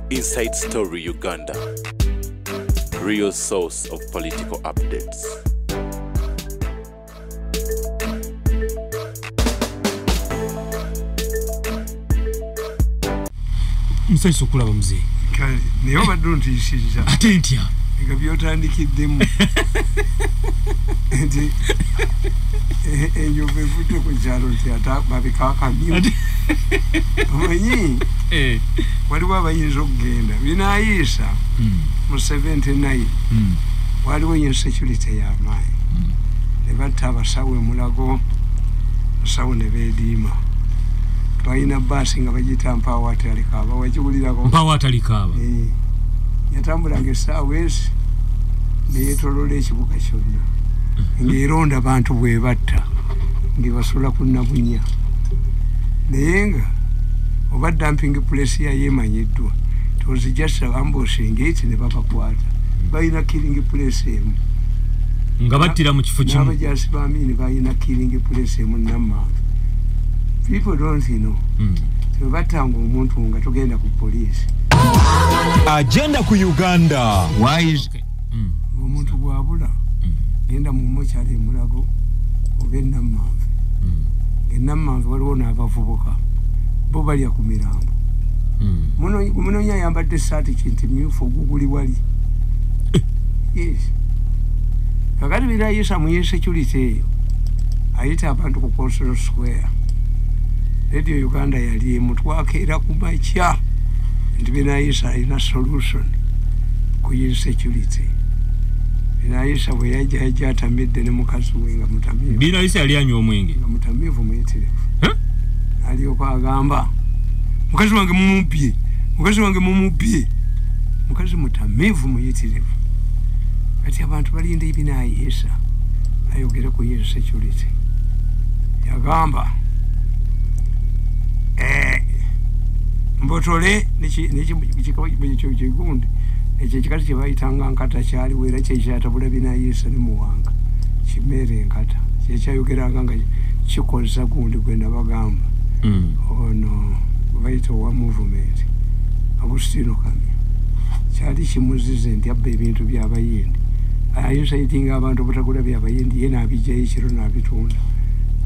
Inside Story Uganda, real source of political updates. Msai sokulaba mzee. Kale, niyo badunti ishija. Atentya. Ngabyotandikidde nti enjovu evudde ku kyalo nti ata babikakamyo omanyi waliwo abayinza okugenda binaayisa mu 79 waliwo insecurity y'amaanyi ne batta abasawo emulago abasawo ne beediima twalina baasi nga bagiyita mpaawo atalikaaba wakiwulirako mpaawo atalikaaba yatambulanga essaawa ezi neyeetoloola ekibuga kyonna ng'eronda abantu bwe batta ng'ebasula ku nabunya naye nga oba dumping place yayeemanyiddwa tozijasa ambushing eti ne babakwata balina killing place emu nga battira mu kifo kimu n'abajaasi baamini balina killing place emu nammanvu. People don't know. Tebattanga omuntu nga togenda ku poliisi. Agenda ku Uganda. Why is omuntu bwabula genda mu mochari emulago oba enammanvu enammanvu waliwo n'abavubuka bo balya ku mirambo munonya ayambadde essaati kinti myufu oguguli wali yes kakati birayisa mu insecurity eyo ayita abantu ku Council Square. Radio Uganda yali emu twakeera ku makya nti binayisa alina solution ku insecurity. Binayisa bwe yajja atamidde ne mukazi we nga mutamivu. Binayisa yali anywa omwenge nga mutamivu muyitirivu. Alyoka agamba mukazi wange mumupye, mukazi wange mumupye, mukazi mutamivu muyitirivu. Kati abantu balinda ebinayisa ayogere ku insecurity. Yagamba mbotole nekigundi ekyo ekikata kye bayitanga nkata kyaliwo era kyekyatabula binayisa ne muwanga kimere enkata kyekyayogeranga nga kikoza gundi gwe nabagamba ono bayita owa movement Agustino Kamya kyali kimuzize nti abba ebintu byabayindi ayinsayitinga abantu obutagula byabayindi ye naabijjayo ekiro naabitunda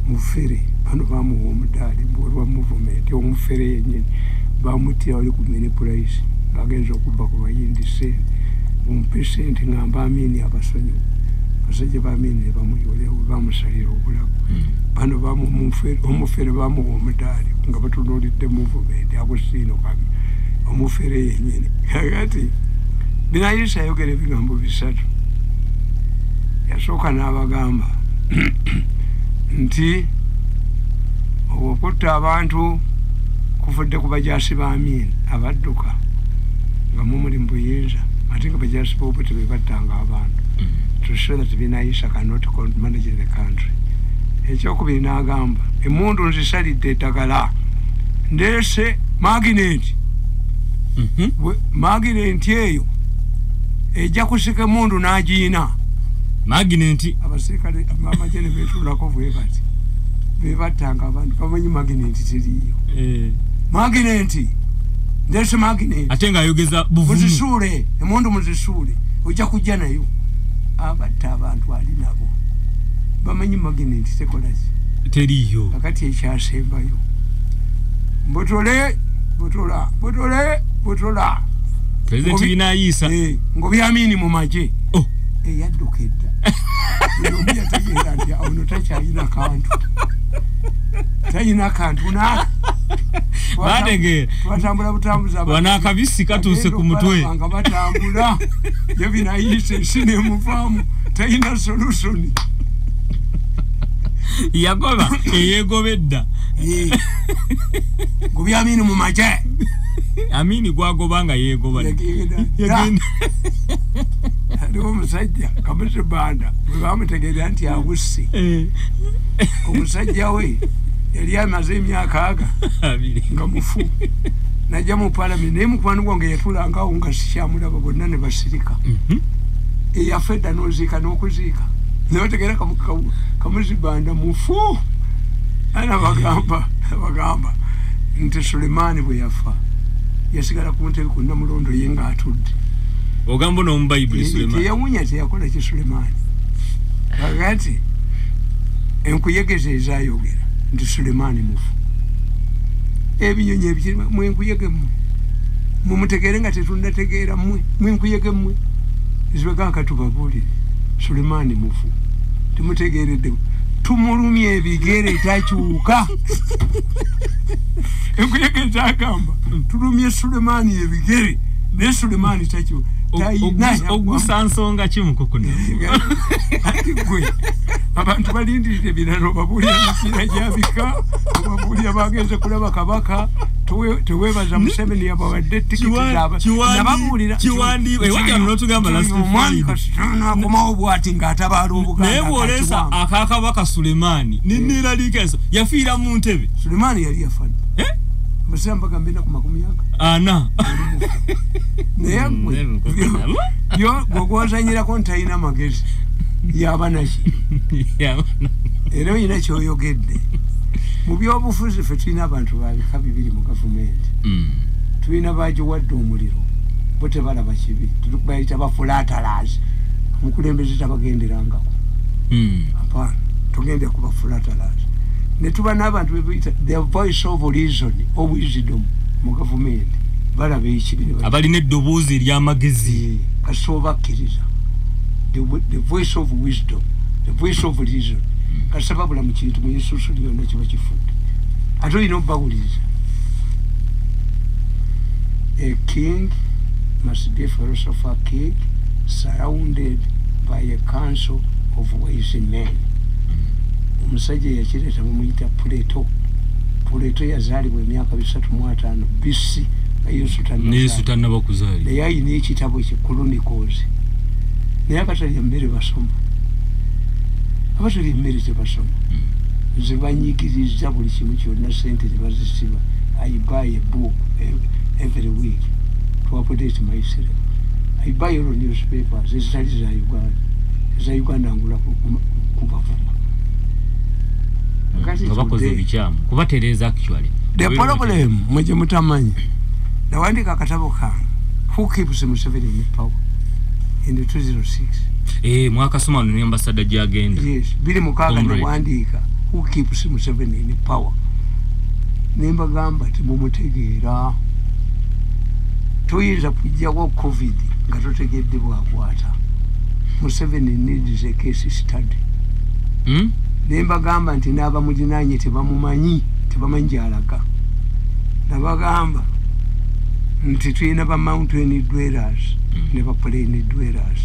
mufere bano bamuwa omudaali olwa movement omufere yennyini bamutira wali ku mini price agenza okubba ku bayindi sente omumpe sente ngamba amini abasonyiwa basajja baamini ne bamuyolewo bamusalira obulago bano omufere bamuwa omudaali nga batunuulidde movement Agustino Kamya omufere yennyini kakati binayisa ayogera ebigambo bisatu. Yasooka n'abagamba nti okutta abantu kuvudde ku bajaasi ba Amin abadduka nga mumuli mu buyinza ate nga bajaasi b'obuti be battanga abantu to show that binayisa cannot manage the country. Ekyokubiri n'agamba emmundu nzisalidde eddagala ndeese magnet magnet eyo ejja kusika emmundu n'agiina magnet abasirikale amagye ne beetulako bwe bati bebattanga abantu bamanyi magnet teriyo magnet ndeese magnet ate ng'ayogeza buvumu muzisuule emmundu muzisuule ojja kujja nayo abatta abantu ali nabo bamanyi magnet tekolaki teriyo kakati ekyasembayo mbotole botola President binayisa ngobyamini mu magye eyadduka edda omu yategeera nti ono takyalina kantu talina kantu twatambula butambuza wanakabisi katuuse ku mutwe nga batambula ye binayisa ensi nemuvaamu talina solution yagoba eyegobedda ngobyamini mu magye Amini gwagobanga yegoba yagenda aliwo omusajja Kamusi Banda bwe bamutegeera nti awusse omusajja we yali amaze emyaka nga mufu najja mu palamenti naye mukwano gwange yatulangawo nga sikyamulaba bonna ne basirika eyafa edda n'oziika n'okuziika naye otegeera Kamusi Banda mufu ana bagamba nti Sulemani bwe yafa yasigala ku ntebe ku Namulondo ye nga atudde. Ogamba no mu Bible Sulemani. Teyawunya teyakola ki Sulemani. Kakati enkuyegeze ezayogera nti Sulemani mufu. Ebinyonyi ebikiri mwe nkuyege mmwe. Mumutegeere nga tetunnategeera mmwe. Mwe nkuyege mmwe. Zibeganka tubabuulire. Sulemani mufu. Temutegeeredde. Tumulumye ebigere takyuka. Enkuyege ezagamba tulumye Sulemani ebigere naye Sulemani takyuka. Ogusansonga kimukukuna. Ati gwe abantu balindirire birala obabuulira emipiira gyabika obabuulira bagenze kulaba kabaka teweebaza Museveni yabawadde tikiti nababuulira wajja notugamba akomawo bwati ng'atabaala Obuganda naye bw'oleesa akakabaka Sulemani neneeraliikeso yafiira mu ntebe. Sulemani yali yafadde musamba gambe na ku 40 naye gwe gw'ozanyirako ntalina magezi yaba naki era olina kyoyogedde mu byobufuzi ffe tulina abantu babika bibiri mu gavumenti. Tulina bagiwadde omuliro bo tebalaba kibi bayita bafulaatalazi omukulembeze tabagenderangako apaana tugende ku bafulaatalazi ne tuba n'abantu bebuyita the voice of reason of wisdom mu gavumenti balaba ekibi abalina eddoboozi ery'amagezi kasobakkiriza the voice of wisdom the voice of reason kasababula mu kintu mu Yesuusu lyonna kiba kifudde ate olina obbawuliriza. A king must be a philosopher king surrounded by a council of wise men. Omusajja yakireeta bamuyita Plato yazaalibwa emyaka 305 BC Yesu tannaba kuzaali naye ayina ekitabo ekyo Chronicles naye abatalya mmere basoma abatalya emmere tebasoma nze banyigiriza buli kimu kyonna sente tebazisiba I buy a book every week to update myself. I buy all newspapers ezitali za Uganda ngula kubavuma bakoze ebikyamu kubatereeza actually. The problem mweje mutamanyi nawandika akatabo kange Who Keeps Museveni in Power in the 2006 mwakasoma no ambassador gyagenda. Yes, bili mukaga nawandika Who Keeps Museveni in Power. Nemba gamba timumutegeera tuyinza kujjawo COVID nga totegedde bwakwata. Museveni needs a case study. Nemba gamba nti n'aba mulinaanye tebamumanyi gy'alaga. Nabagamba nti tulina ba mountain dwellers ne ba plain dwellers.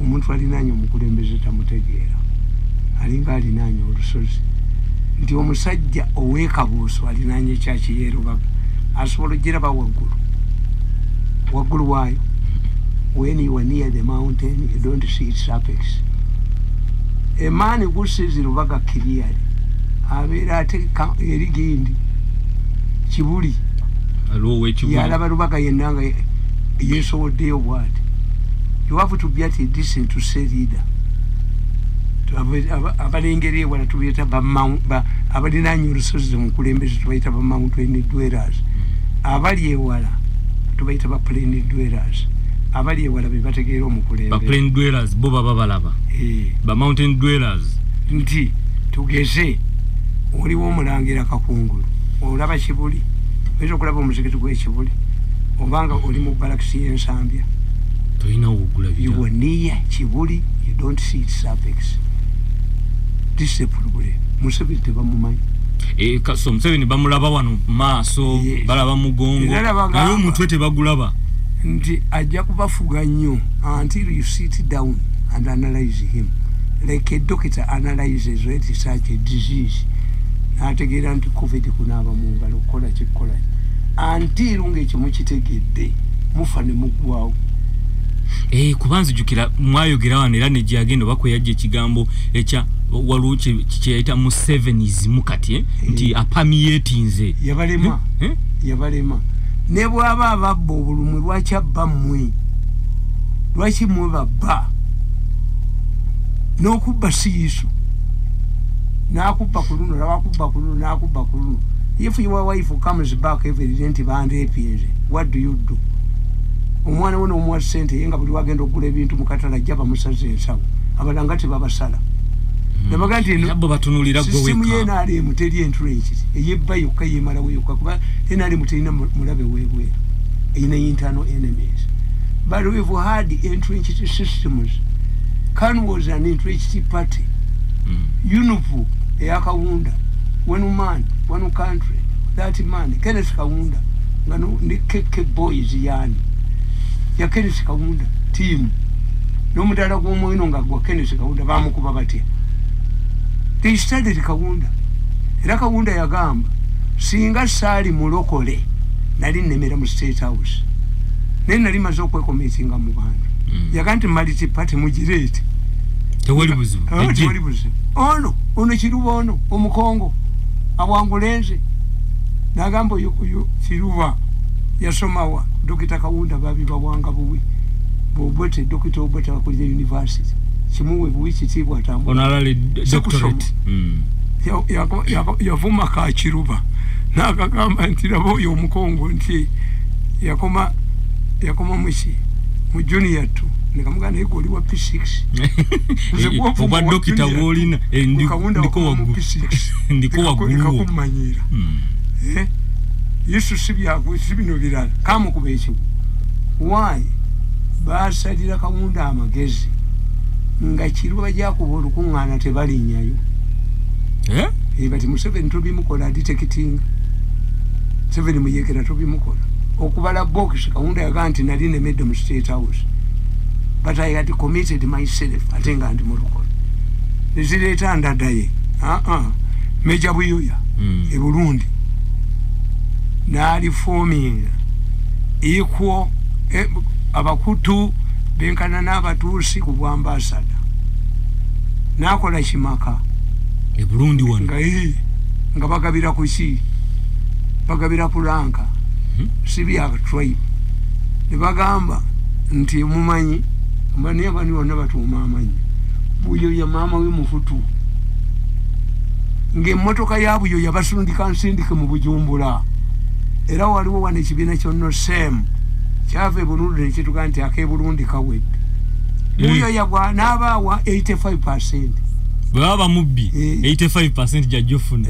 Omuntu alinaanye omukulembeze tamutegeera alinga alinaanye olusozi nti omusajja ow'ekabuuso alinaanye ekyaki yeerubaga asobola ogiraba waggulu waayo. When you are near the mountain you don't see its apex. A man who sees Rubaga clearly abeera ate erigindi Kibuli yalaba Rubaga yenna nga yeesowoddeyo bw'ati. You have to be at a decent to say leader. Abalengeri ewala tubayita abalinaanye olusozi omukulembeze tubayita ba mountain dwellers. Abali ewala tubayita ba plain dwellers. Abali ewala be bategeera omukulembeze. Ba plain dwellers bo baba balaba. Ba mountain dwellers nti tugeze oliwo omulangira Kakungulu olaba Kibuli oyinza okulaba omuzikiti gw'Ekibuli obanga oli mu balakisi y'Ensambya tolina wogulabira. You are near Kibuli you don't see its apex. This is a problem. Museveni tebamumanyi. So Museveni bamulaba wano maaso balaba mugongo naye omutwe tebagulaba nti ajja kubafuga nnyo until you sit down and analyze him like a doctor analyzes such a disease. N'ategeera nti COVID kunaaba mu ngalo kukola kikola until ng'ekimu kitegedde mufa ne muggwawo. Kubanza jukira mwayogera wano era ne gyagenda bakweyajja ekigambo ekya waliwo kyeyayita Museveni's mukati nti apamiyetinze yabalema ne bw'aba ababba obulumwe lwaki abba mmwe lwaki mmwe babba n'okubba siiso n'akubba ku luno n'akubba ku luno n'akubba ku luno If your wife comes back every day nti bandepinze, what do you do? Omwana wono omwa sente yenga buli wagenda okugula ebintu mu katala jaba musaze ensawo abalanga tebabasala nabaganti nabo batunulira gwe weka simu yena ali muteri entrench eyebba yokka yemala weyokka kuba ena ali muterina mulabe webwe ina internal enemies, but we've had entrenched systems. Khan was an entrenched party. UNUPU eyakawunda one man one country that man Kenneth Kaunda ngano ni keke boys yani ya Kenneth Kaunda team no mudala gwo moyo nga gwa Kenneth Kaunda bamukuba bati they started Kaunda era Kaunda yagamba singa sali mulokole nali nemera mu State House nene nali mazo kwekometinga mu bantu yakanti multi party mujirete tewali buzibu ono kiruba ono omukongo abwangulenze nagambo yo kiruba yasomawa Dr. Kaunda babi bawanga buwi bobote Dr. Obota ku university kimuwe buwi kitibwa tambo honorary doctorate yavuma ka kiruba nakagamba nti rabo yo omukongo nti yakoma mushi mu junior 2 nikamugana iko liwa P6 oba dokita wolina ndiko wagulu kumanyira Yesu sibya sibino birala kamu kubechi why basalira Kaunda amagezi nga kiruba jakubolu kungana tebali nyayo bati Museveni tobi mukola detecting Museveni muyekera tobi mukola okubala box Kaunda yaganti nali ne made mu State House, but I had committed myself atenga ndi murukola nizileta ndadaye meja buyoya e Burundi nali forming equal abakutu benkana n'abatuusi ku bwambasada nakola kimaka e Burundi wano nga bagabira kuki bagabira kulanka sibya tribe ne bagamba nti mumanyi mbani abani wonna batuma amanyi buyo ya mama we mufutu nge motoka yabu yo yabasundika nsindike mu Bujumbura era waliwo wane kibina kyonno sem kyave Burundi ne kituka nti ake Burundi kawedde buyo yabwa n'abawa 85% baba mubbi 85% jajofuna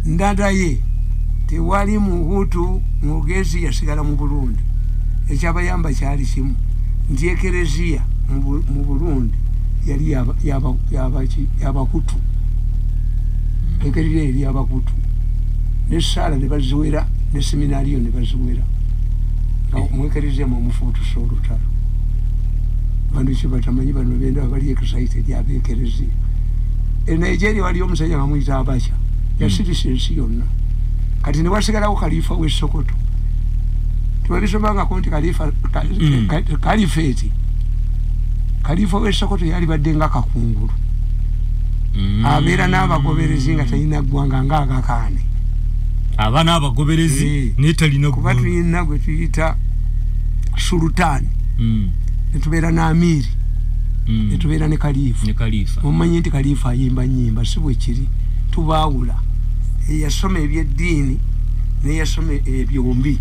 ndadaye tewali muhutu mugezi yasigala mu Burundi ekyabayamba kyali kimu nti ekereziya mu Burundi yali yabakutu ekereziya yali yabakutu ne sala ne baziwera ne seminariyo ne baziwera mwekereziya mu mufutu solutalo bandu kibatamanyi bano benda bali excited yabekereziya Nigeria wali omusajja ngamuyita Abacha yasirisensi yonna kati ne wasigalawo Khalifa we Sokoto tubabisomanga konti Kalifeti Khalifa we Sokoto yali baddenga kakungulu abeera n'abagoberezi nga talina ggwanga ng'agakaane abana abagoberezi netalina kuba tulina gwe tuyita sultani netubeera n'amiri netubeera ne Khalifa omumanyi nti Khalifa ayimba nyimba si bwe kiri tubaawula eyasoma ebyeddiini neyasoma ebyombi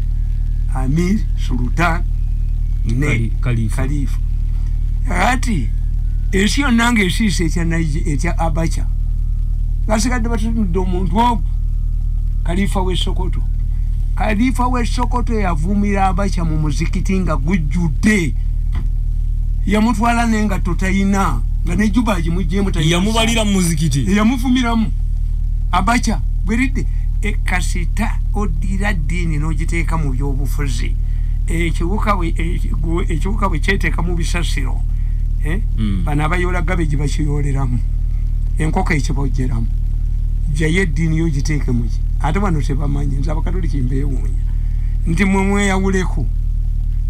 Amir Sultan ne Khalifa ati ensi yonna ng'esiise etya Abacha basigadde batudde omuntu ogwo Khalifa we Sokoto. Khalifa we Sokoto yavumira Abacha mu muzikiti nga gujjudde yamutwala nenga totayina nga ne Juba agimujjemu tayina yamubalira mu muzikiti yamuvumiramu Abacha bweridde ekasita odira dini n'ogiteeka mu byobufuzi ekiwuka bwe kyeteeka mu bisasiro bano abayola gabeji bakiyoleramu enkoko ekibojjeramu jaye eddiini y'ogiteeke muki ate bano tebamanyi nze Abakatoliki mbeewuunya nti mwe mweyawuleko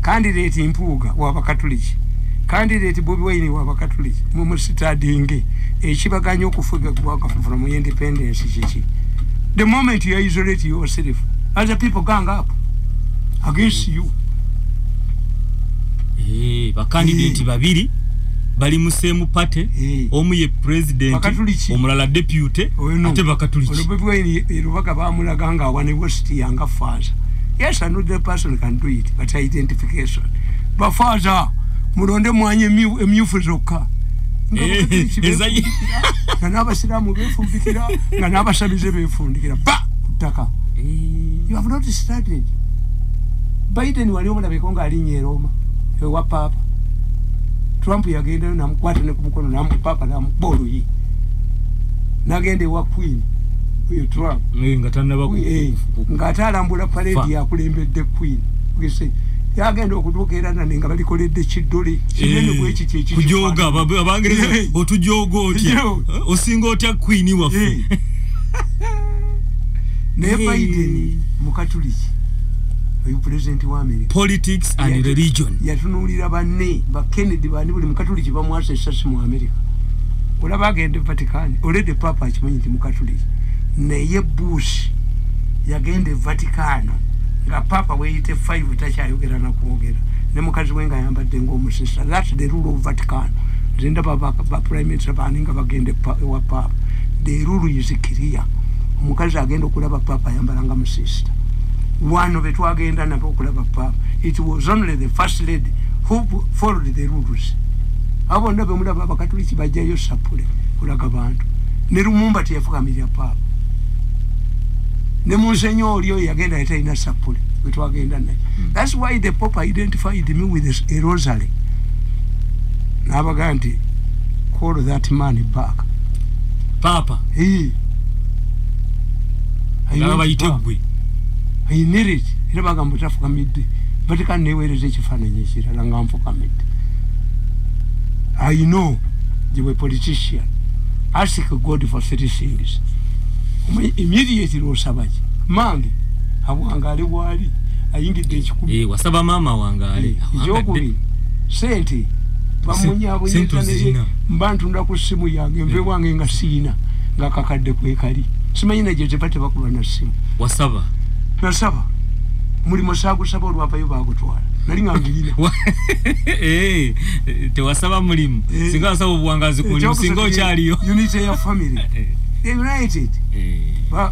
kandidate Mpuuga w'Abakatoliki kandidate Bobi Wine w'Abakatoliki mwe musitadinge ekibaganya okufuga gwaka from independence kiki. The moment you isolate yourself, other people gang up against you. Bakandidate babiri bali musemu pate omu ye president omulala deputy ate bakatuliki Rubaga bamulaga nga one was younger father. Yes, I know the person can do it, but identification. But father, mulonde mwanye emyufu zokka. N'abasiramu beefumbikira nga n'abasabize beefundikira ba kutaka. You have not studied. Biden wali omulabeko nga alinnya Roma ewa papa. Trump yagenda namukwata ne ku mukono namupapa namubolu yi. Nagende ewa Queen uyo Trump nga tannaba nga atalambula parade yakulembedde Queen. Wese yagenda okutuuka era nane nga balikoledde kiddole kinene bweki kyeki kujoga abangereza otujoga otya osinga otya Queen waffe ne Biden mukatuliki oyo president wa America. Politics and religion yatunulira banne ba Kennedy bandi buli mukatuliki bamwasa esasi mu America. Olaba agende Vatican olede papa akimanyi nti mukatuliki naye Bush yagende Vatican nga papa weyite 5 takyayogera na kwogera ne mukazi we nga yambadde ng'omusista. That's the rule of Vatican. Zinda ba prime minister baninga bagende wa papa. The rule is clear. Omukazi agenda okulaba papa yambalanga musista. One of it wagenda nabo okulaba papa. It was only the first lady who followed the rules. Abo ndabe mulaba abakatuliki bajjayo sapule kulaga bantu. Ne Lumumba teyafukamira papa. Ne Monsenyo olio yagenda etaina sapule wetwagenda naye. That's why the Pope identified me with a rosary. Nabaga nti call that man back. Papa. I need it. Irabaga mutafukamidde. Vatican neweereza ekifaananyi ekirala nga nfukamidde. I know you were a politician. Ask God for 3 things. Immediately Rosabaji. Mangi. Awangale wali. Ayingidde ekikumi. Wasaba mama wangale. Jokubiri. Sente. Bamunyabo nyitane. Mbantu ndaku simu yange mbe wange nga siina. Nga kakadde kwekali. Simanyi na je tepate bakuba na simu. Wasaba. Nasaba. Mulimo sagusaba olwapayo bagutwala. Nali ngangirina. Te wasaba mulimo. Singa wasaba obuwangazi ku singa kyaliyo. Unity ya family. They united.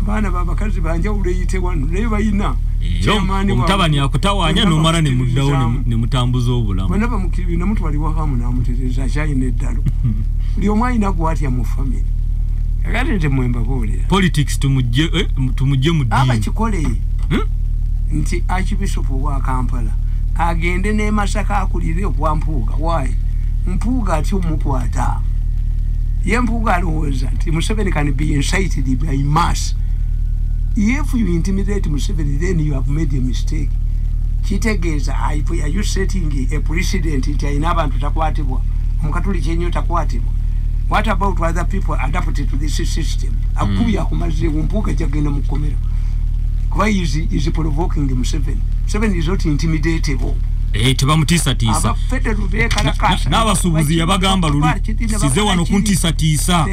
Bana babakazi banja uleyite wanu. Naye bayina. Omutabani akutawanya nomara ne muddawo ne mutambuza obulamu. Bana bamukiri na mtu waliwa hamu na mutereza kyayine eddalo. Buli omwayina gwatya mu family. Agate mwemba bole. Politics tumujje mu dini. Aba kikole. Nti Archbishop wa Kampala agende ne Masaka akulire kwa Mpuuga. Why? Mpuuga ati omukwata. Ye Mpuuga alowooza nti Museveni can be incited by mass. If you intimidate Museveni, then you have made a mistake. Kitegeeza, are you setting a precedent nti ayina abantu takwatibwa? Omukatuliki ennyo takwatibwa. What about other people adapted to this system? Akuya kumaze Mpuuga jagenda mu kkomero. Why is provoking Museveni? Museveni is not intimidatable. Tebamutiisa tiisa. N'abasuubuzi yabagamba luli size wano kuntiisa tiisa.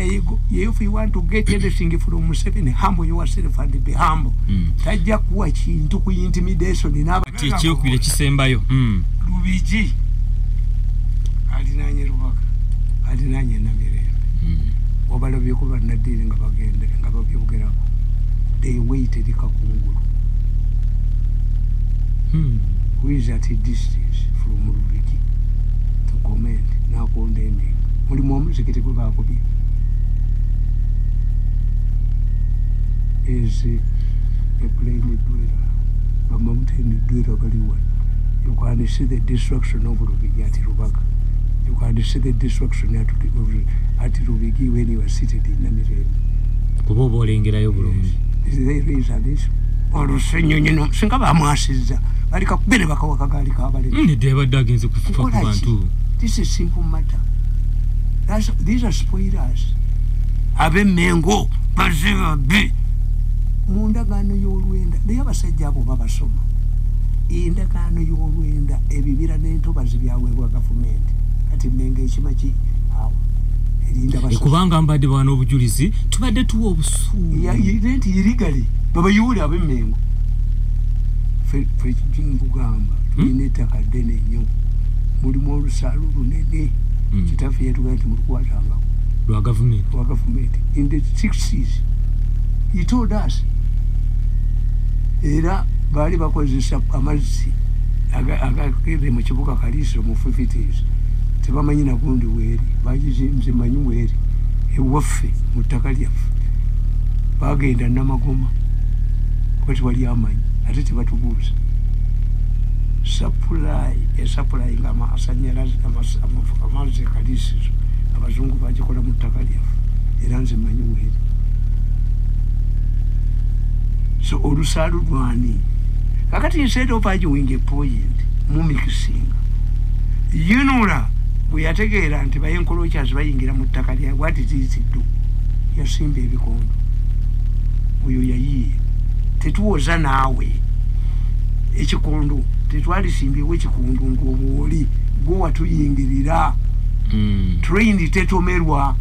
If you want to get anything from Museveni, humble yourself and be humble. Tajja kuwa kintu ku intimidation n'abagamba. Ekyokubiri kisembayo. Lubiji alinanye Rubaga alinanye Namirembe. Wabalabye kuba nadiri nga bagende nga babyogerako. They waited kakungulu. Who is at a distance from Rubiki to comment na condemning. Mulimu omuzikiti gwe bakubye. Is a plain dweller. Bamamuteni dweller baliwa. You can see the destruction of Rubiki at Rubaga. You can see the destruction at Rubiki when you are seated in Namirembe. Kuba olengerayo bulungi. There is an issue. Olusenyo nyino singa bamwasiza balika kubene bakawaka gali kabale. Ndeba dagenze kufa ku bantu. This is simple matter. These are spoilers. Abe mengo baziba bi. Mundagano y'olwenda naye abasajja abo babasoma. Endagano y'olwenda ebibira n'entobazi byaweebwa gavumenti. Kati menge ekimaki awo. Kubanga mbadde bwana obujulizi tubadde tuwa obusuulu. Yinti irigali baba yuli abemengo. Fe kugamba tulina ettaka ddene nnyo. Mulimu olusalu lunene kitaffe yatugaa nti mulukwatanga lwa government in the 60s. He told us era baali bakozesa amazzi agakere mu kibuga Kaliso mu 50s tebamanyi nagundi weeri bagizinze manyi weeri ewaffe mu ttaka lyaffe bagenda Namagoma kwati wali amanyi ate tebatubuuza supply nga amasanyalaze amazzi Kaliso abazungu bagikola mu ttaka lyaffe era nze manyi weeri. So olusalu lwani kakati instead of arguing a point mumixing yinula bwe yategeera nti bayenkolokyas bayingira mu ttaka lya what it is to do yasimba ebikondo oyo yayiye tetuwoza naawe ekikondo tetwalisimbyewo ekikondo ng'obwoli gwe watuyingirira. Train tetomerwa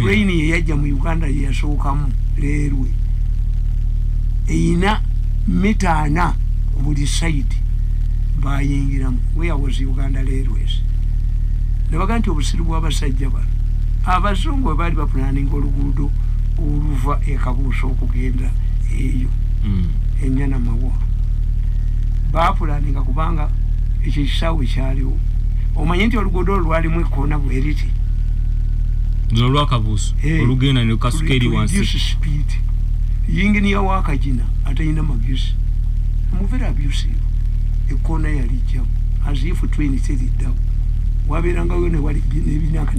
train yeyajja mu Uganda yeyasookamu leerwe eyina mita 4 ku buli site bayingiramu. Where was Uganda Railways? Nebaga nti obusiru bw'abasajja bano abazungu bwe baali bapulaninga oluguudo oluva e Kabuuso okugenda eyo Ennyana Mawa bapulaninga kubanga ekyo ekisaawe kyaliwo. Omanyi nti oluguudo lwalimu ekkoona bweriti lwa Kabuuso olugenda ne Kasukeri wansi yinginiya wakajina atayina magezi muvera abusive ekkoona yalijjamu as if train teriddamu wabeerangayo ne wali nebinaka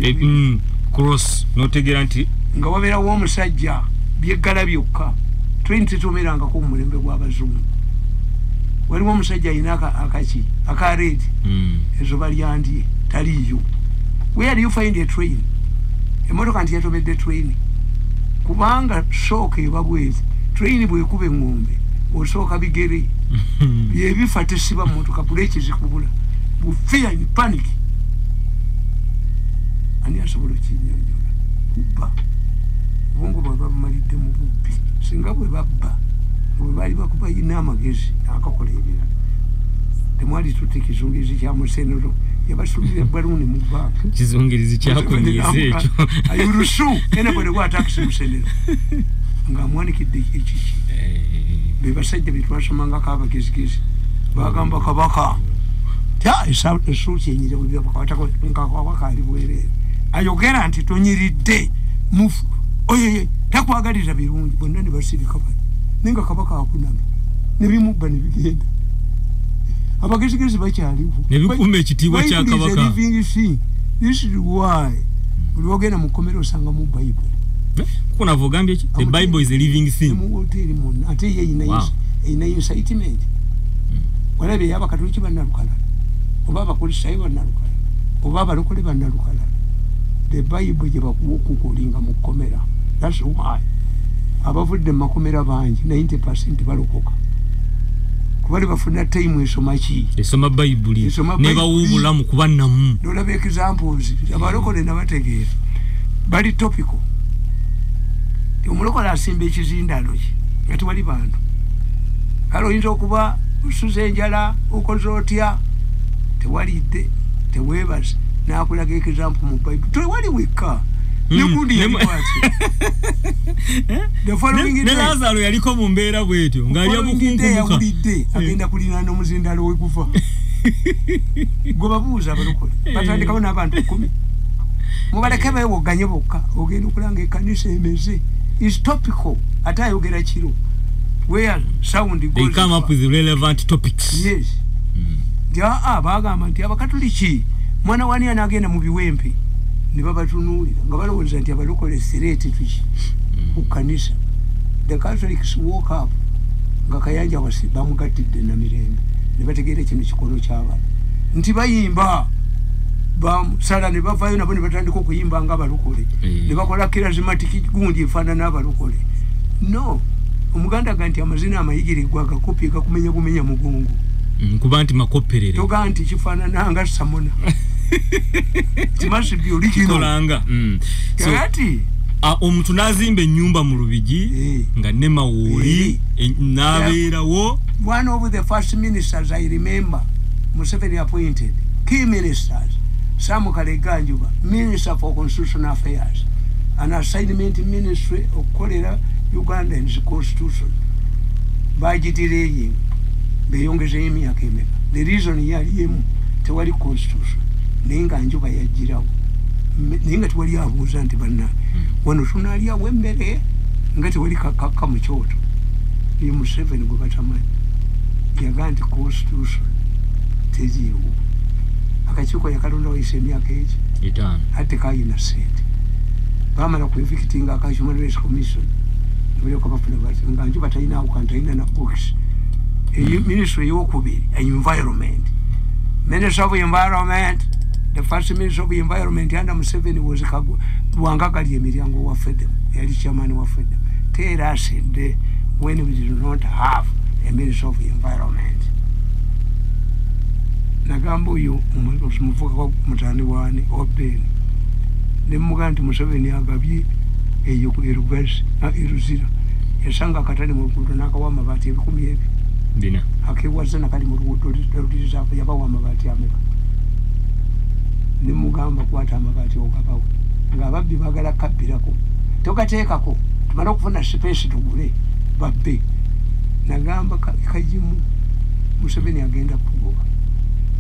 cross notegeera nti nga wabeerawo omusajja byeggala byokka train tetomerangako mu mulembe gw'abazungu. Waliwo omusajja ayina akaki akareedi ezo balyandye taliyo. Where do you find a train? Emotoka nti yatomedde train kubanga sooka ebabwezi train bwekuba engombe osooka bigere byebifa tesiba motoka buleki zikubula bufear in panic. Ani asobola kinyonyola kuba bongo baba bamalidde mu bubbi singa bwe babba bwe bali bakuba ina amagezi akakola ebirala temwali tutte kizungirizi kya musenero yabasubira baluni mu banka kizungirizi kyakonyeze ekyo ayurusu ena bwe wa taxi musenero nga mwanikidde ekiki bebasajja bitwasomanga kabagezigezi bagamba kabaka ta esu kyenyire bwe bakwatako nkakabaka ali bwerere ayogera nti tonyiridde mufu oye takwagalira birungi bonna ne basirika bali ninga kabaka akuname nebimubba nebigenda abagezigezi bakyaliwo nebikuma ekitiibwa kya kabaka. This is why uliogenda mu komero osanga mu Bible kuna vogambye ki the Bible is a living thing mu hotel mon ate ye ina incitement walabe yaba katuliki bannalukala oba abakulisayo bannalukala oba abalokole bannalukala the Bible gye bakuwokukolinga mu komera. That's why abavudde mu makomera bangi 90% balokoka kubali bafuna time esomaki esoma Bible ne bawubulamu kubannamu nolaba examples abalokole nabategeera bali topical. Omulokole asimba ekizindalo ki ati wali bantu kale oyinza okuba usuze enjala okoze otya tewalidde teweebaze nakulaga example mu Bible tewali wekka nekundi yalikwati the following day Lazaro yaliko mu mbeera bwetyo ngali abukunkumbuka agenda kulina n'omuzindalo wekufa gobabuuza abalokole batandikawo n'abantu 10 mubaleke beewoganye bokka ogenda okulanga ekkanisa emeze is topical ate ayogera kiro where sound goes they come up with relevant topics. Yes bagamba nti abakatuliki mwana wani anagenda mu biwempe ne babatunuulira nga balowooza nti abalokole sireti tuki ku kanisa. The Catholics woke up nga Kayanja bamugattidde Namirembe ne bategeera kino kikono ky'abantu nti bayimba bamusala ne bavaayo nabo ne batandika okuyimba nga abalokole ne bakola charismatic gundi efaanana abalokole. No omuganda ga nti amazina amayigirirwa agakopi gakumenya bumenya mugongo kuba nti makoperere toga nti kifaanana nga Samona timasi biolikinolanga kati omuntu nazimba ennyumba mu Lubigi nga ne mawuuli nabeerawo. One of the first ministers I remember Museveni appointed key ministers Sam Kaleganjuba, Minister for Constitutional Affairs, an assignment ministry of cholera Ugandan's constitution. Bajitireye, beyongeze emyaka emeka. The reason yalimu tewali constitution. Nenga njuba yajirawo. Nenga tewali abuuza nti banna. Wano tunalya wembere nga tewali kaka mu kyoto. Ye Museveni gwe batamanyi. Yaga nti constitution teziiwo. Akakiiko yakalondawo emyaka egi. Etaano. Ate kayina ssente. Bamala kwevikitinga aka Human Rights Commission. Nga njuba talinawo kantu talina na books. Ministry yokubiri, environment. Minister of Environment, the first Minister of Environment under Museveni was Wangagali Emiryango wa FEDEM, yali chairman wa FEDEM. Tell us when we did not have a Minister of Environment. Nagambo yu umufuka mutani wani obeni. Nemuganti Museveni agabye eyo ku Erugazi Eruzira. Yasanga katali mu rukundo nakawa amabati ebikumi ebi. Dina. Akiwaza nakali mu rukundo lutizapo yabawa amabati ameka. Nimugamba kwata amabati ogabawo. Nga babbi bagala kabbirako. Tokateekako. Tumala okufuna space tugule babbe. Nagamba kajimu Museveni agenda kugoba.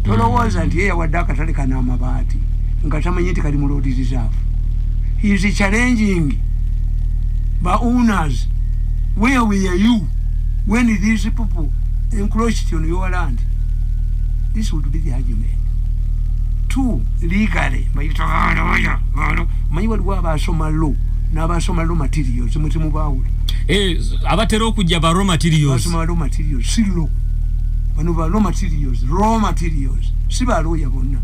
Tolowooza nti yeye yawadde akatale kana amabati nga tamanyi nti kali mu road reserve. He is challenging by owners. Where were you when these people encroached on your land? This would be the argument. Two, legally, manyi waliwo abasoma law n'abasoma law materials mutimu baawula. Abatera okujja ba raw materials. Abasoma raw materials si law. Bano ba raw materials si ba lawyer bonna.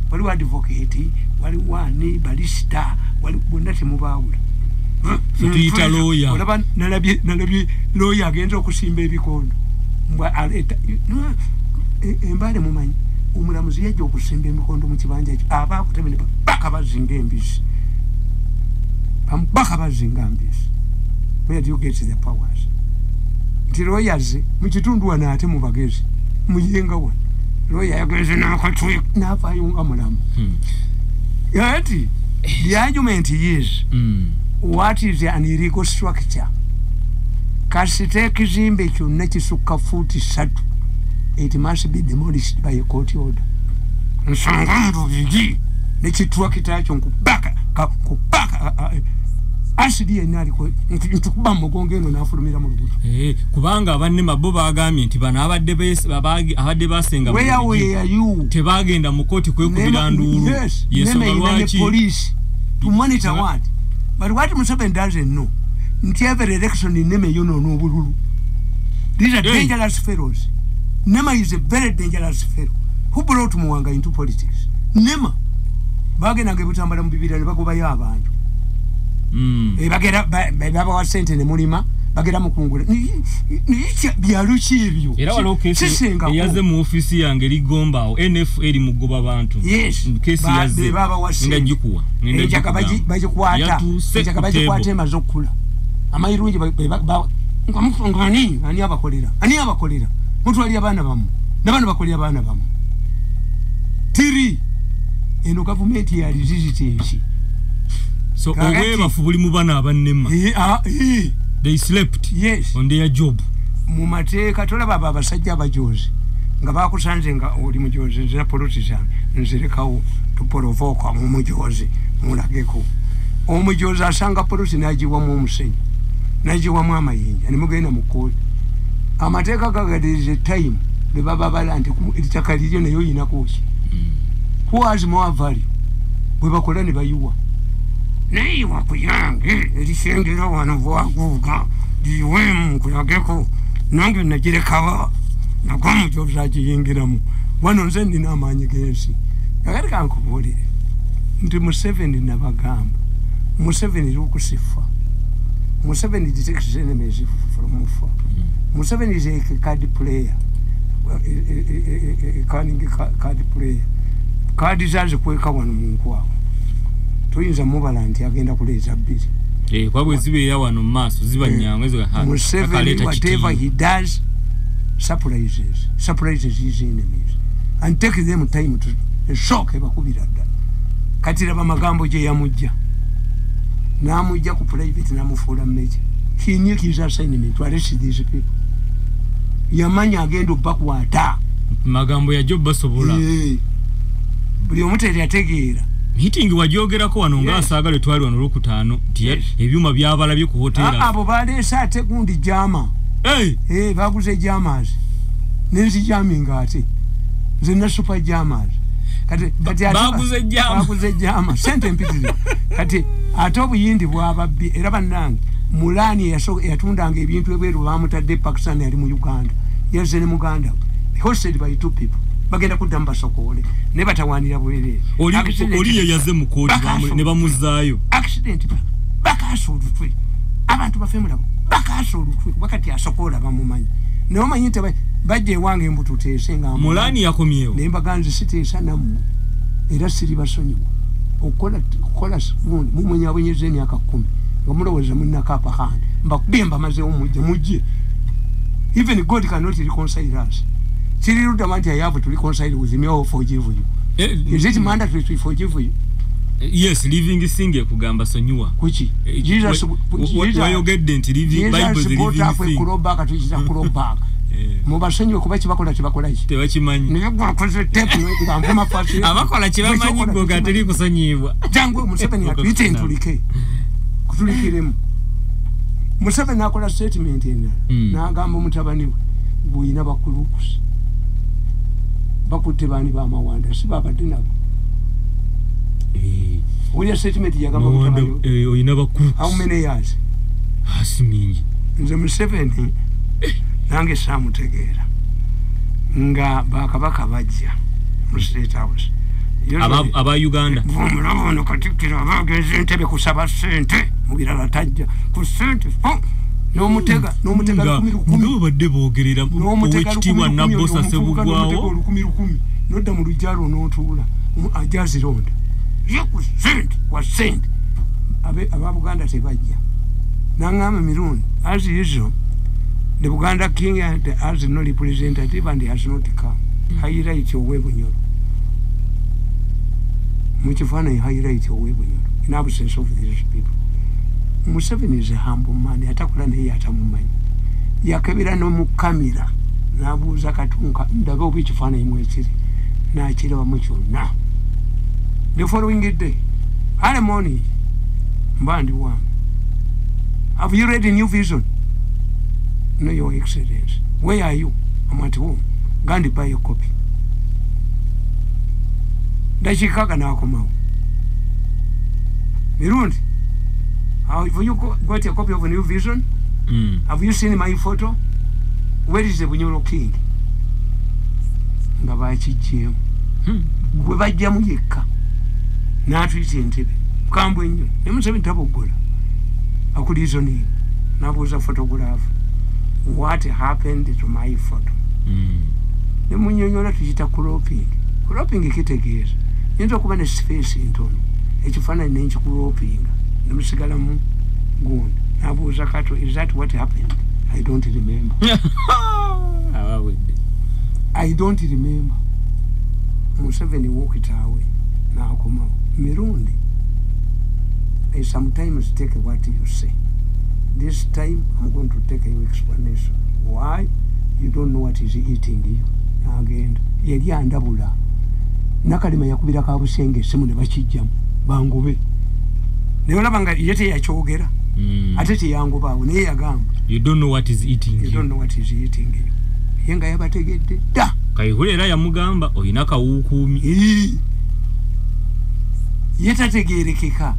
Waliwo advocate, waliwo ani barista, waliwo bonna temubaawula. Tuyita lawyer. Olaba nalabye lawyer agenza okusimba ebikondo. Mbwa aleta embale mumanyi omulamuzi yajja okusimba emikondo mu kibanja ekyo abaakutemene baka bazinga embisi. Baka bazinga embisi. Where do you get the powers? Nti lawyers mu kitundu wano ate mu bagezi muyenga wano. Lawyer yagenze n'akatwe n'avaayo nga mulamu. Yati the argument is what is an illegal structure? Kasite kizimbe kyonna kisukka fuuti 3. It must be demolished by a court order. Nsanga mbubigi nekitwa kitakyo nkubaka asidi yenaliko ntukuba mugongo eno n'afulumira mu luguudo. Kubanga abanne mabo bagambye nti bano abadde basenga mu tebagenda mu kooti kwekubira nduulu. Yensonga lwaki police to monitor what? But what Museveni doesn't know, nti every election in Nema yonoona obululu. These are dangerous fellows. Nema is a very dangerous fellow. Who brought Muwanga into politics? Nema. Bagenanga ebutambala mu bibira ne bagobayo abantu. Bagera babawa sente ne mulima bagera mukungula. Byaluki ebyo. Era waliwo kesi eyaze mu ofisi yange ligombawo NFL mugoba abantu. Yes. Kesi yaze nga jikuwa. Njaka bajikwata. Njaka bajikwata emaze okula. Amayirungi ngani ani abakolera. Ani abakolera. Muntu ali abana bamu. Nabano bakolera abana bamu. Tiri. Eno government ya resistance. So owe bafubuli mu bana abannema. They slept on their job. Mu mateeka tolaba abasajja abajozi nga bakusanze nga oli mujozi nzira politician nzirekawo tuporovoka mu mujozi mulageko. Omujozi asanga polisi najiwa mu omusenyi najiwa mu amayinja nimugenda mu kooli. Amateeka gagadirize time ne baba balanti litaka liryo nayo yina koki. Who has more value? Bwe bakola ne bayiwa. Naye wakuyange erisengera wano bwaguuga diwemu kuyageko nange nagirekawa nagwa mujozi agiyingiramu. Wano nze nina amaanyi gensi. Kakati kankubuulire nti Museveni nabagamba Museveni lukusifa. Museveni detects enemies from afar. Museveni is a card player. Card player. Card zazi kweka wano munkwawo. Tuyinza mubala nti agenda kuleeza bbiri. Kwabwe zibe ya wano maaso ziba nyangwe Museveni whatever he does surprises his enemies and take them time to shock ebakubira ddala. kati laba magambo gye yamujja n'amujja ku private n'amufuula major. He knew his assignment to arrest these people. Yamanya agenda bakwata magambo ya Job basobola buli omuteri ategeera meeting wajogerako wano nga asagale twali wano Olwokutaano ebyuma byabalabye ku hotela abo baleesa ate gundi jama baguze jamas nenzi jaminga ate nze super jamas kati baguze jama sente mpitire kati ate obuyindi bwababbi era bannange Mulani yatundanga ebintu ebweru bamutadde Pakistan yali mu Uganda yazze ne Muganda hosted by 2 people bagenda kudamba sokole ne batawanira bwerere oli yaze mu kodi ne bamuzaayo accident bakasudutwe abantu bafemula bakasudutwe wakati asokola bamumanyi ne omanyite bajje wange embututese nga Mulani yakomyewo ne mbaganzi siteesa namu era siri basonyiwa okola mumunya bwenyezeni akakkumi Omulowoza munnakapa handi mbakubemba maze omujje even God cannot reconcile us. Chiri rudamanti I have to reconcile with me or forgive you. Is it mandatory to forgive you? Yes, living singe kugamba sonyuwa. Kuchi? Jesus wayogedde nti living Bible the living thing. Kurobaka tukiza kurobaka. Mubasonyiwe kuba kibakola kibakola ki? Tebakimanyi. Nibwo koze tape no ngamba fasi. Abakola kibamanyi go gateri kusonyibwa. Jangu Museveni atwite ntulike. Kutulikiremu. Museveni akola statement ena n'agamba mutabani we buyina bakulukusi bakutte baani ba mawanda si babadde nabo Uya statement yagamba mutabani we oyina bakulukusi how many years asimingi nze Museveni nange saamutegeera nga bakabaka bajja mu State House aba Uganda mulabono katikira bageze ntebe kusaba sente mubirala tajja ku sente n'omutega 10,000 badde boogerera owekitiibwa Nabbosa Ssebugwawo 10,000 nodda mu lujjalo n'otuula ajazironda ye ku sente kwa sente aba Buganda tebajja n'angamba mirundi as usual the Buganda king has no representative and has not come highlight Owebunyola Muchifana highlight Owebunyola in absence of these people. Museveni is a humble man atakula naye atamumanyi yakebera no mu kamera nabuuza katunka ndaga obichifana imwekiri nakiraba mu kyonna. The following day early morning mbandi wange, have you read a New Vision? No, Your Excellency. Where are you? I'm at home. Gandhi buy a copy. Dachikaga na akomawo. Mirundi, have you got a copy of a New Vision? Have you seen my photo? Where is the Bunyoro King? Nga bakijjemu. Gwe bajjamu yekka. N'atuyita entebe. Kambwe nnyo. Ne Museveni taboggola. Akuliizoninga. N'abuuza photograph. What happened to my photo? Ne munnyonnyola tukiyita cropping. Cropping kitegeeza. Yinza okuba ne space ntono. Ekifaananyi ne nkikuroppinga. Ne musigalamu gundi. N'abuuza Kato, is that what happened? I don't remember. I don't remember. Museveni walked away. N'akomawo. Mirundi, I sometimes take what you say. This time I'm going to take your explanation. Why? You don't know what is eating you. Again, yali andabula. Nakalima yakubira ka busenge simu ne bakijjamu. Bangobe. Ne olabanga yete yakyogera. Ate yangobawo naye yagamba. You don't know what is eating you. You don't know what is eating you. Yenga yabategedde. Da. Kayihulera yamugamba oyina kawuukumi. Yetategerekeka.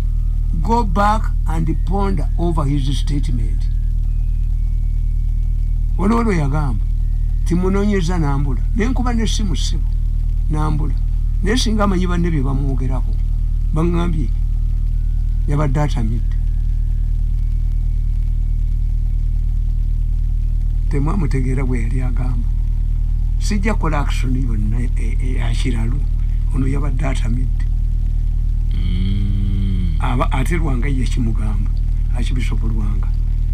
Go back and ponder over his statement. Olwo yagamba timunonyeza nambula nenkuba nesimu sibo nambula nesinga amanyi banne bye bamwogerako bangambye yabadde atamidde temwamutegeera bwe yali agamba sijja kola action yonna eyakiralu ono yabadde atamidde ate Lwanga ye kimugamba Archbishop Lwanga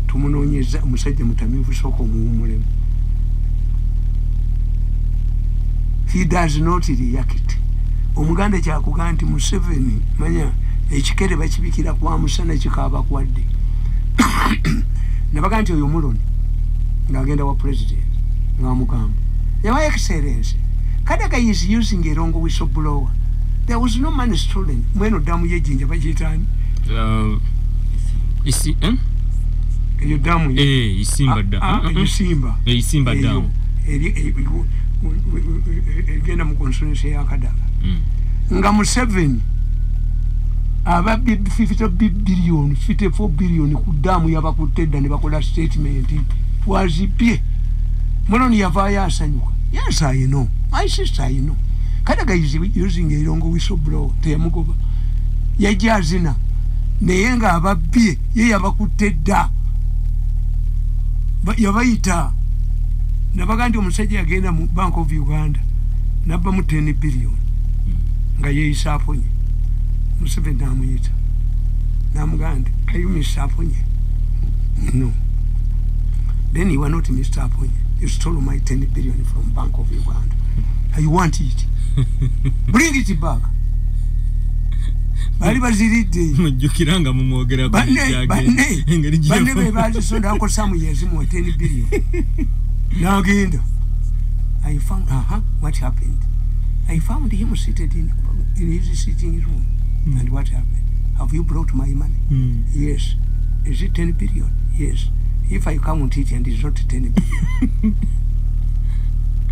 tumunonyeza omusajja mutamivu soko muwumulemu. He does not react omuganda kyakugaa nti Museveni manya ekikere bakibikira kwa musana kikaaba kwadde nabaga nti oyo muloni ng'agenda wa president ng'amugamba your excellency Kadaga is using a wrong whistleblower. There was no money stolen. Mweno damu yejinja bajitani isi iyo damu isimba damu isimba damu egenda mu constituency ya Kadaga nga Museveni aba 54 billion ku damu yabakutedda ne bakola statement wazipye muloni yavaya asanyuka. Yes, I know. My sister, I know. Kadaga is using a long whistleblower. Teyamugoba yajazina neyenga ababye ye yabakutedda yabayita nabagandi omusajja yagenda mu Bank of Uganda nabba mu 10 billion nga ye isaponye Museveni namuyita namugandi ayu misaponye no then you are not Mr. Aponye. You stole my 10 billion from Bank of Uganda. You want it? Bring it back. Bali baziride. Mujukiranga mumwogera ku yage. Banne bebazi sonda ako samu yezi mu 10 billion. Now agenda. I found what happened? I found him seated in his sitting room. And what happened? Have you brought my money? Yes. Is it 10 billion? Yes. If I count it and it's not 10 billion.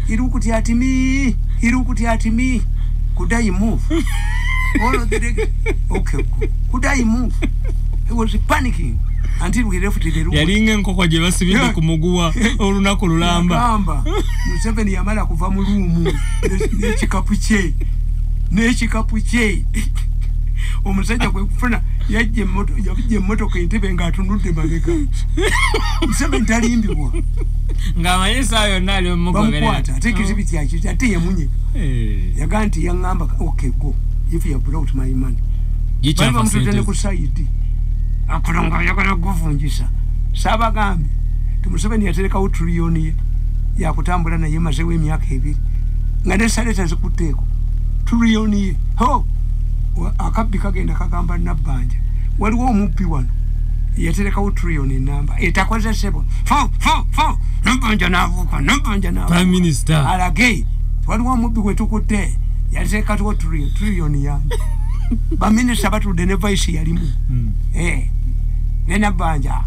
Irukuti at me. Could I move? All of the okay. Could I move? He was panicking until we left the room. Yalinga nkoko je basibinde kumugua olunaku lulamba. Kamba. Museveni yamala kuva mu room. Nechikapuche. Omusajja kwe kufuna yajje moto kentebe ngatunudde mabega Museveni talimbibwa ngamayesa ayo nali omugobera ate kizibiti yakiti ate yemunye yaganti yangamba okay go if you brought my money yicha mututene ku side akolonga yakana kuvunjisa sabagambe Museveni yatereka utrilioni ya kutambula naye mazewe emyaka 2 ngade saleta zikuteeko trilioni ho akabbi kagenda kagamba Nabbanja waliwo omuppi wano yatereka utrilioni namba etakoze sebo Nabbanja navuka Prime Minister alage waliwo omuppi wetukutte yatereka utrilioni yange baminisa batudde ne vice yalimu ne Nabbanja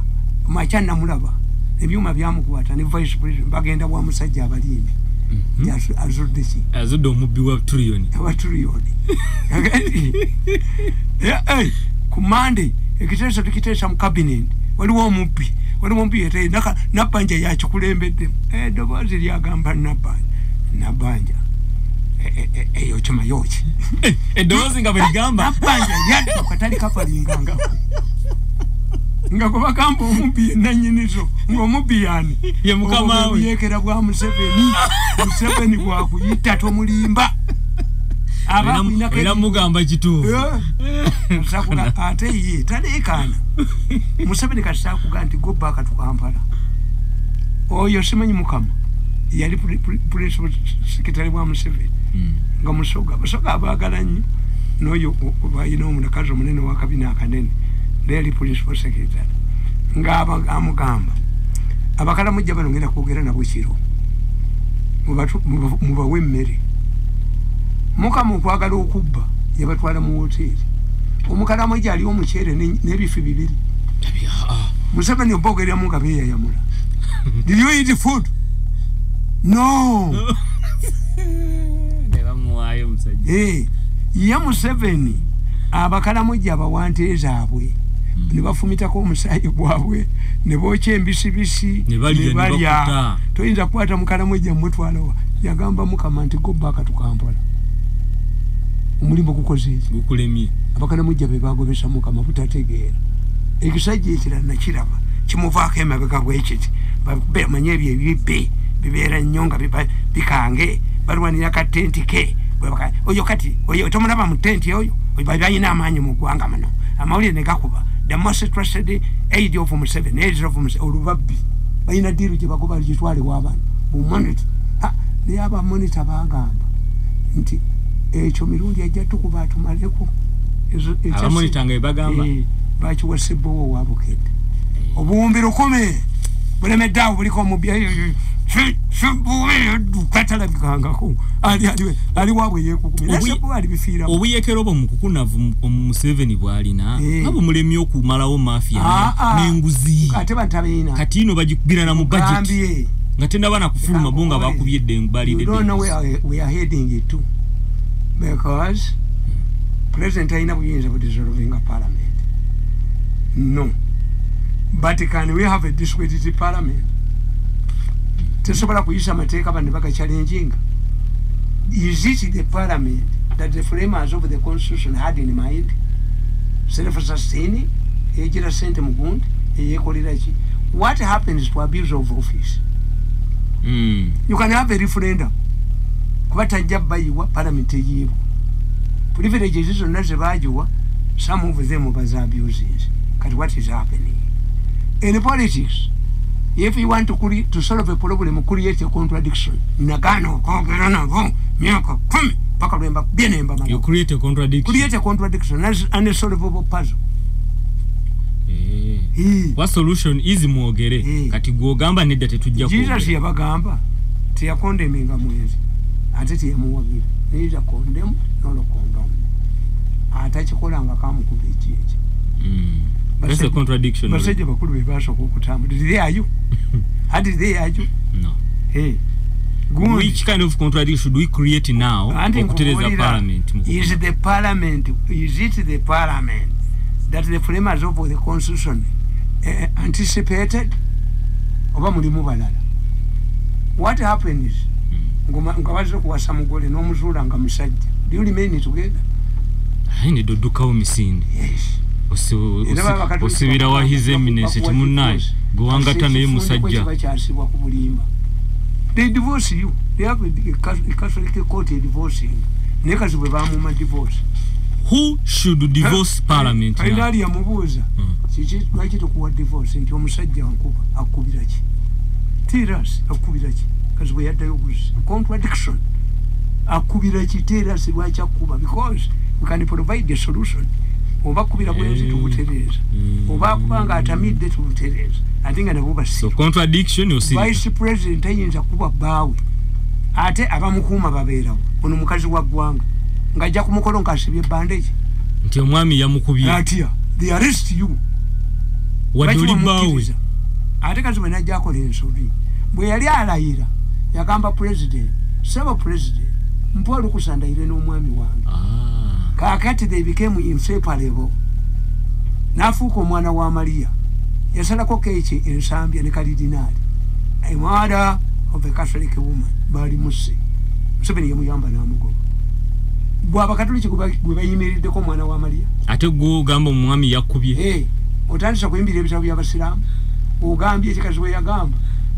machana mulaba ebyuma byamukwata ne vice president bagenda wa musajja abalimbi azudde omubbi wa trilioni ku Monday ekiteeso tukiteesa mu cabinet waliwo omubbi yete Nabbanja yakikulembedde eddoboozi lyagamba Nabbanja eyo kyoma yoki eddoboozi nga bweligamba Nabbanja yadda katali kafalinganga nga kubagamba omubbi nanyinizo ng'omubbi yani ye mukama we yekera bwa Museveni bwakuyita tomulimba era mugamba kituufu sakula ate ye talekana Museveni kashakuga nti go back to Kampala oyo simanyi mukama yali principal secretary bwa Museveni nga musoga abaagala nnyo n'oyo bayina omulakazi omunene wa kabina akanene Daily Principal Secretary nga amugamba abakala mujja bano ngenda kwogera nabo kiro mubawe emmere mukama okwagala okubba yabatwala mu hoteri omukala mujja ali omukyere n'ebifi 2 Museveni obogereramu nga beeyayamula did you eat food no nebamuwaayo musajja ya Museveni abakala mujja abawanteeza abwe ne bafumitako omusaayi gwabwe ne bookya embisibisi ne balya toyinza kukwata mukala mujja mutwalawa yagamba mukama nti go back to Kampala omulimu gukoze eki gukulemye abakala mujja be bagobesa mukama butategeera ekisajja ekirala nakiraba kimuvaako emabega bwekiti bamanye ebyo ebibbe bibeera nnyo nga bikange balwanira katenti ke oyo kati oyo tomulaba mu tenti oyo balina amaanyi mu ggwanga mano amawulire ne gakuba the most trusted aid of Museveni olubabbi balina diiru gye bagoba gitwale w'abantu bumonita naye abamonita bagamba nti ekyo mirundi ajja tukuba atumaleko abamonitanga ebagamba bakiwasebbowo wabukedde obuwumbi 10 bulemedde awo buliko omubya katalabikangako ali waabwe yeekukumira ali bifiiramu obuyekero bwo mukukunavu Museveni bwalina abo mulemye okumalawo mafia n'enguzi ate batabina kati ino bagikubirana mu budget nga tenda bana kufuluma bonga bakubyedde balide. You don't know where we are heading it to, because President Aina buyinza bu dissolving a parliament. No. But can we have a discredited parliament? Tesobola kuyisa mateeka bandi baka challenging. Is it the parliament that the framers of the constitution had in mind? Self-sustaining, ejira sente mugundi, eyekolera ki. What happens to abuse of office? You can have a referendum. Kubata jabbayiwa parliament eyibu. Privileges zonna zebajiwa, some of them was abuses. But what is happening? In politics, if you want to solve a problem, create a contradiction. Nagano, you create a contradiction. Create a contradiction as an unsolvable puzzle. What solution is mwogere kati gwogamba nedda tetujja kwogera. Jesus yabagamba teyakondemminga mwezi ate teyamuwagira neither condemn nor condemn atakikolanga kamukuba ekyekyo. That's a contradiction. Basajja bakulu be basooka okutambula. Did they are you? How did they are you? No. Hey. Good. Which kind of contradiction should we create now? Okutereza parliament. Is it the parliament that the framers of the constitution anticipated? Oba mulimu balala. What happened is nga bazo kuwasa mugole n'omuzuula nga musajja. Do you remain together? Haini dodukawo misindi. Yes. Osibira wa his eminence timunnaye gwangata naye musajja. They divorce you. They have a Catholic court divorcing. Nekazi bwe bamuma divorce. Who should divorce parliament? Finally yamubuuza. Kiki lwaki tukuwa divorce nti omusajja nkuba akubira ki? Tiras akubira ki? Kazi bwe yaddayo buzi. Contradiction. Akubira ki tiras lwaki akuba? Because we can provide the solution. Oba kubira bwenzi tubutereza. Oba kubanga atamidde tubutereza. Atinga nabo basi. So contradiction you see. Vice President ayinza kuba bawe. Ate abamukuuma babeerawo. Ono mukazi wa ggwanga. Ngajja kumukolo nkasibye bandage. Nti omwami yamukubye. Atia. They arrest you. Wadoli bawe. Ate kazi bwe najja akola ensobi. Bwe yali alayira yagamba president, saba president, mpola okusandayire n'omwami wange. Kakati they became inseparable. Nafuuka omwana wa Maria. Yasalako keeki ensambya ne kalidinaali. A mother of a Catholic woman. Bali musse. Museveni yamuyamba n'amugoba. Bwaba Katoliki gwe bayimiriddeko omwana wa Maria. Ate gwe ogamba omwami yakubye. Otandisa kuyimbira ebitabo by'abasiraamu. Ogambye ekikazi we yagamba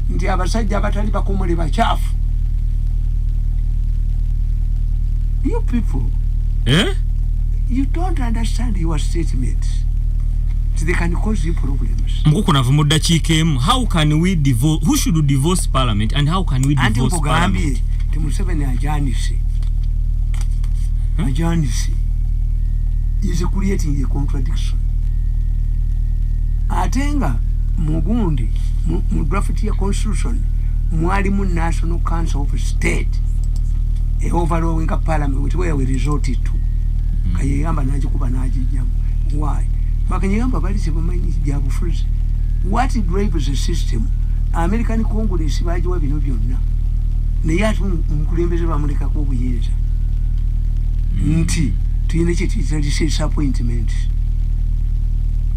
nti abasajja abatali bakomole bakyafu. You people. You don't understand your statements. They can cause you problems. Mkukunava mu dakiika emu. How can we divorce? Who should divorce parliament and how can we divorce parliament? Anti Museveni ajanise. Ajanise is creating a contradiction. Atenga mugundi mu draft ya constitution mwali mu National Council of State a overall parliament where we resorted to. Kayamba najikuba najijjamu. Why? Bakanyamba bali sebamanyi jabufuzi. What drives the system? American Congress bajiwa bino byonna. Naye atu mukulembeze bamuleka ko buyinza. Nti tuyine kyetuyita disappointment.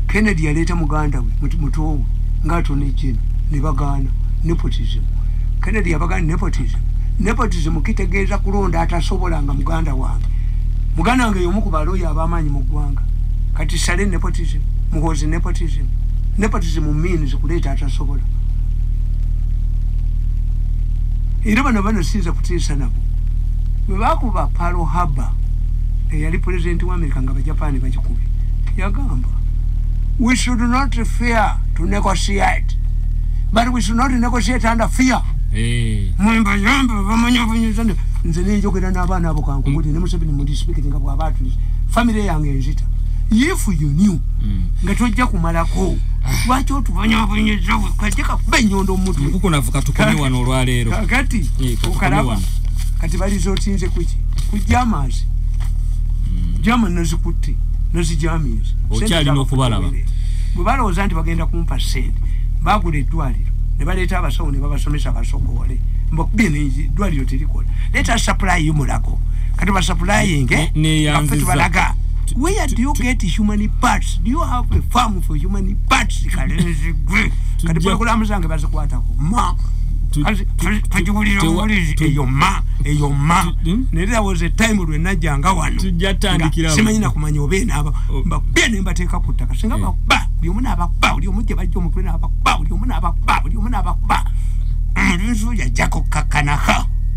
Kennedy yaleta muganda we mutowe ngato nejeno ne bagana nepotism. Kennedy yabagana nepotism. Nepotism kitegeeza kulonda atasobola nga muganda wange. Muganda wange yomu ku baloya abamanyi mu ggwanga. Kati sale nepotism, muhozi nepotism. Nepotism means kuleta atasobola. Era bano sinza kutiisa nabo. Bwe bakuba Pearl Harbor eyali president wa America nga Bajapani bagikubi. Yagamba, we should not fear to negotiate, but we should not negotiate under fear. Mwemba yamba bamanya bunyizande nze nenjogera n'abaana abo kankubuti ne Museveni mu district nga bw'abaatu family yange enzita if you knew nga tojja kumalako lwaki otubanyabanyeza kajja benyondo mutwe kuko navuka tukomye wano olwaleero kati okalaba kati balizotinze kuki kujamazi jama nazikutte nazijamies okyalina okubalaba bwe balowooza nti bagenda kumpa sente bagula eddwaliro ne baleeta abasawo ne babasomesa basokole mbokubye eddwaliro terikola leeta supply y'omulago kati basuplyinge affe tubalaga where do you get human parts? Do you have a farm for human parts? Kati bwekula amuzange bazikwatako ma eyo ma there was a time when najjanga wano simanyi nakumanya obeena aba mbabye ne mbateeka ku ttaka singa baba buli omu n'abakuba buli omu gye bajja omutwe n'abakuba buli omu n'abakuba buli omu n'abakuba omuntu yajjako kakanaka